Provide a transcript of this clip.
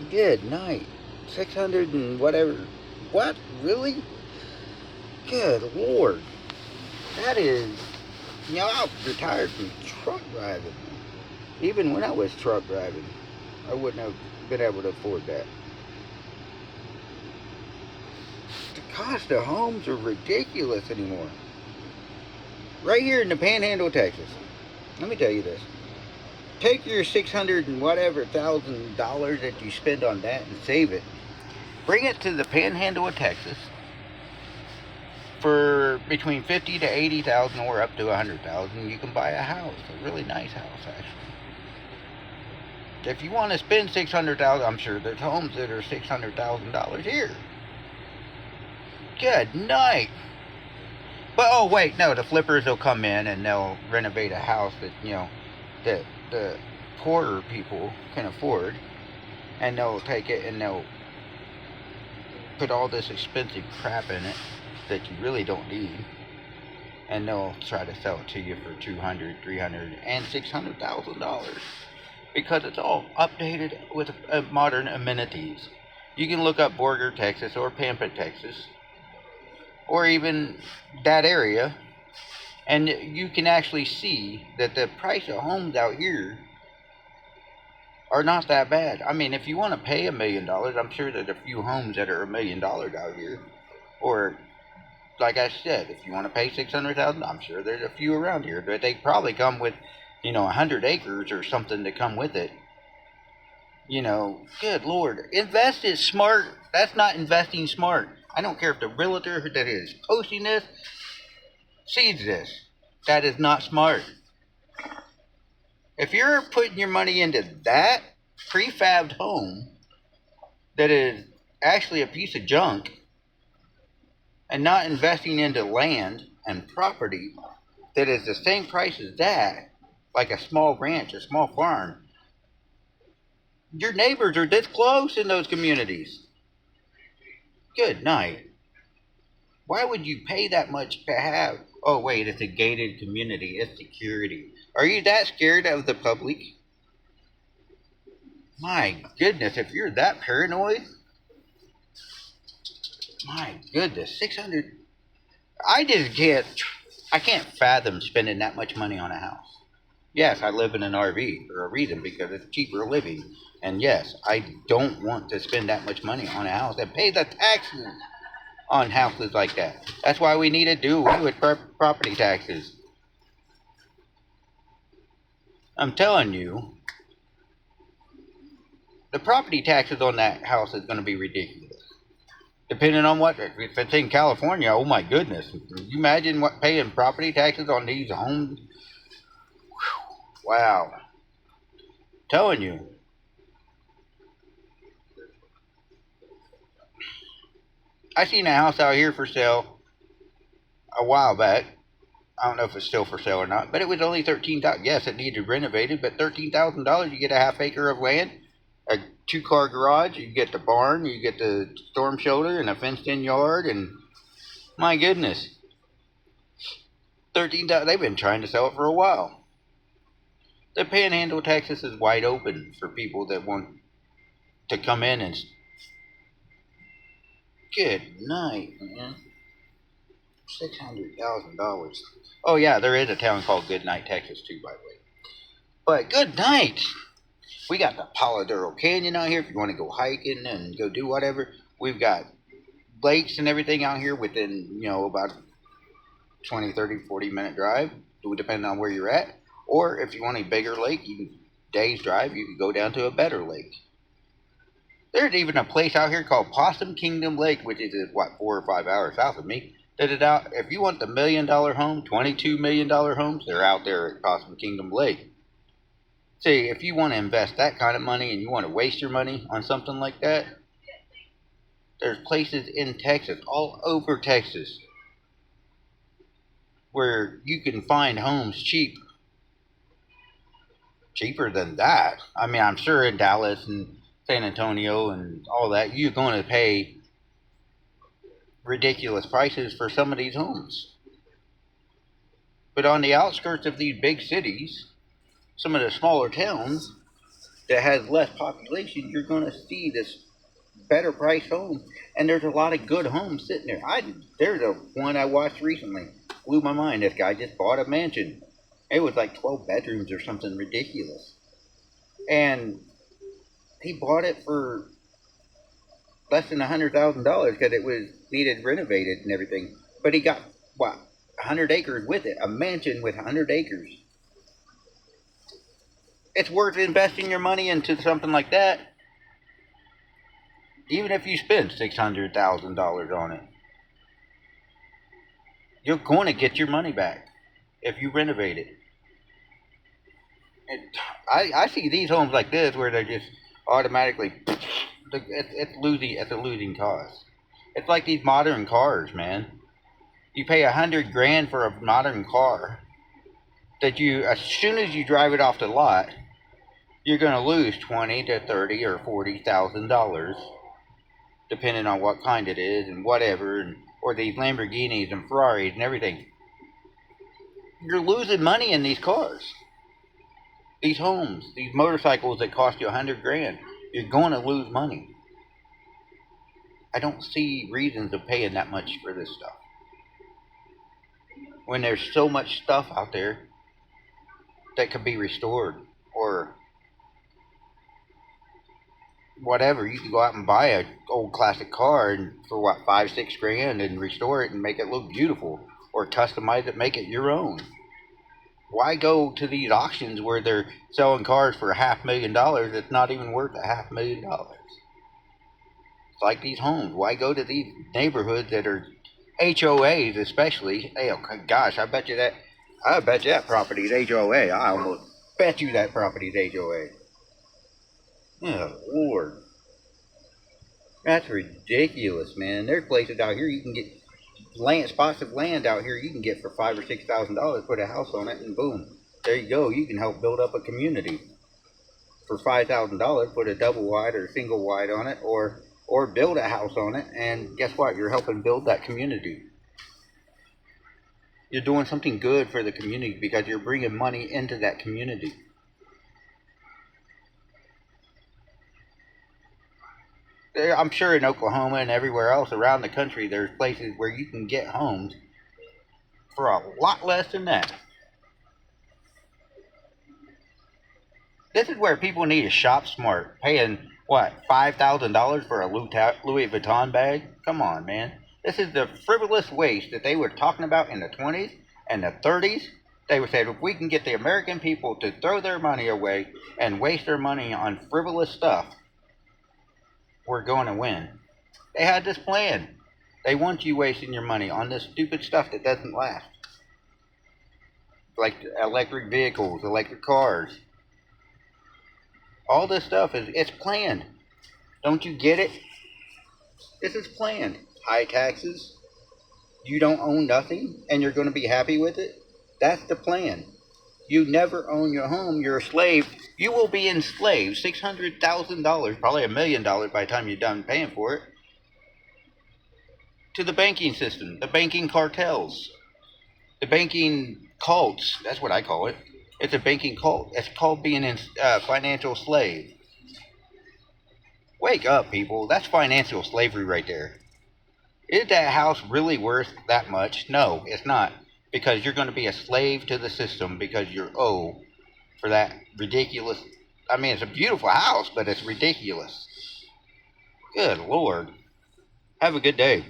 Good night. 600 and whatever. What? Really? Good Lord. That is, I retired from truck driving. Even when I was truck driving, I wouldn't have been able to afford that. The cost of homes are ridiculous anymore. Right here in the Panhandle of Texas. Let me tell you this. Take your 600 and whatever $1,000 that you spend on that and save it. Bring it to the Panhandle of Texas for between 50 to 80,000 or up to 100,000. You can buy a house, a really nice house actually. If you want to spend 600,000, I'm sure there's homes that are $600,000 here. Good night. But oh wait, no, the flippers will come in and they'll renovate a house that that the poorer people can afford, and they'll take it and they'll put all this expensive crap in it that you really don't need, and they'll try to sell it to you for $200,000, $300,000, and $600,000 because it's all updated with modern amenities. You can look up Borger, Texas, or Pampa, Texas, or even that area, and you can actually see that the price of homes out here are not that bad. I mean, if you want to pay $1 million, I'm sure there's a few homes that are $1 million out here. Or, like I said, if you want to pay $600,000, I'm sure there's a few around here. But they probably come with, 100 acres or something to come with it. Good Lord. Invest is smart. That's not investing smart. I don't care if the realtor that is posting this sees this. That is not smart. If you're putting your money into that prefabbed home that is actually a piece of junk and not investing into land and property that is the same price as that, like a small ranch, a small farm, your neighbors are this close in those communities. Good night. Why would you pay that much to have? Oh, wait, it's a gated community. It's security. Are you that scared of the public? My goodness, if you're that paranoid, my goodness, 600. I can't fathom spending that much money on a house. Yes, I live in an RV for a reason, because it's cheaper living. And yes, I don't want to spend that much money on a house and pay the taxes on houses like that. That's why we need to do away with property taxes. I'm telling you, the property taxes on that house is going to be ridiculous. Depending on what, if it's in California, oh my goodness. Can you imagine paying property taxes on these homes? Whew, wow. Telling you. I seen a house out here for sale a while back. I don't know if it's still for sale or not, but it was only $13,000. Yes, it needed renovated, but $13,000, you get a half acre of land, a 2-car garage, you get the barn, you get the storm shelter, and a fenced-in yard, and my goodness, $13,000. They've been trying to sell it for a while. The Panhandle, Texas, is wide open for people that want to come in and. Good night, man. $600,000. Oh yeah, there is a town called Goodnight, Texas, too, by the way. But good night. We got the Palo Duro Canyon out here if you want to go hiking and go do whatever. We've got lakes and everything out here within, about 20, 30, 40-minute drive, depending on where you're at. Or if you want a bigger lake, day's drive, you can go down to a better lake. There's even a place out here called Possum Kingdom Lake, which is, 4 or 5 hours south of me. If you want the $1 million home, $22 million homes, they're out there at Possum Kingdom Lake. See, if you want to invest that kind of money and you want to waste your money on something like that, there's places in Texas, all over Texas, where you can find homes cheaper than that. I mean, I'm sure in Dallas and San Antonio and all that, you're going to pay ridiculous prices for some of these homes. But on the outskirts of these big cities, some of the smaller towns, that has less population, you're going to see this better price home, and there's a lot of good homes sitting there. There's a one I watched recently, blew my mind. This guy just bought a mansion. It was like 12 bedrooms or something ridiculous, and he bought it for less than $100,000 because it was needed renovated and everything. But he got what, 100 acres with it, a mansion with 100 acres. It's worth investing your money into something like that, even if you spend $600,000 on it. You're going to get your money back if you renovate it. I see these homes like this where they're just automatically, it's a losing cause. It's like these modern cars, man. You pay $100,000 for a modern car that you, as soon as you drive it off the lot, you're going to lose $20 to $30 or $40,000, depending on what kind it is and whatever, or these Lamborghinis and Ferraris and everything. You're losing money in these cars, these homes, these motorcycles that cost you $100,000. You're going to lose money. I don't see reasons of paying that much for this stuff when there's so much stuff out there that could be restored, or whatever. You can go out and buy a old classic car and for what, $5-6 grand, and restore it and make it look beautiful, or customize it, make it your own. Why go to these auctions where they're selling cars for $500,000 that's not even worth $500,000? It's like these homes. Why go to these neighborhoods that are HOAs, especially? Hey, oh gosh, I bet you that property's HOA. I almost bet you that property's HOA. Oh, Lord. That's ridiculous, man. There's places out here you can get spots of land out here you can get for $5,000 or $6,000, put a house on it, and boom. There you go. You can help build up a community. For $5,000, put a double wide or single wide on it, or build a house on it, and guess what? You're helping build that community. You're doing something good for the community because you're bringing money into that community. I'm sure in Oklahoma and everywhere else around the country, there's places where you can get homes for a lot less than that. This is where people need to shop smart. Paying, what, $5,000 for a Louis Vuitton bag? Come on, man. This is the frivolous waste that they were talking about in the 20s and the 30s. They were saying, if we can get the American people to throw their money away and waste their money on frivolous stuff, we're going to win. They had this plan. They want you wasting your money on this stupid stuff that doesn't last. Like electric vehicles, electric cars. All this stuff it's planned. Don't you get it? This is planned. High taxes. You don't own nothing and you're going to be happy with it. That's the plan. You never own your home. You're a slave. You will be enslaved. $600,000, probably $1 million by the time you're done paying for it, to the banking system, the banking cartels, the banking cults. That's what I call it. It's a banking cult. It's called being a financial slave. Wake up, people. That's financial slavery right there. Is that house really worth that much? No, it's not. Because you're going to be a slave to the system because you're owed for that ridiculous. I mean, it's a beautiful house, but it's ridiculous. Good Lord. Have a good day.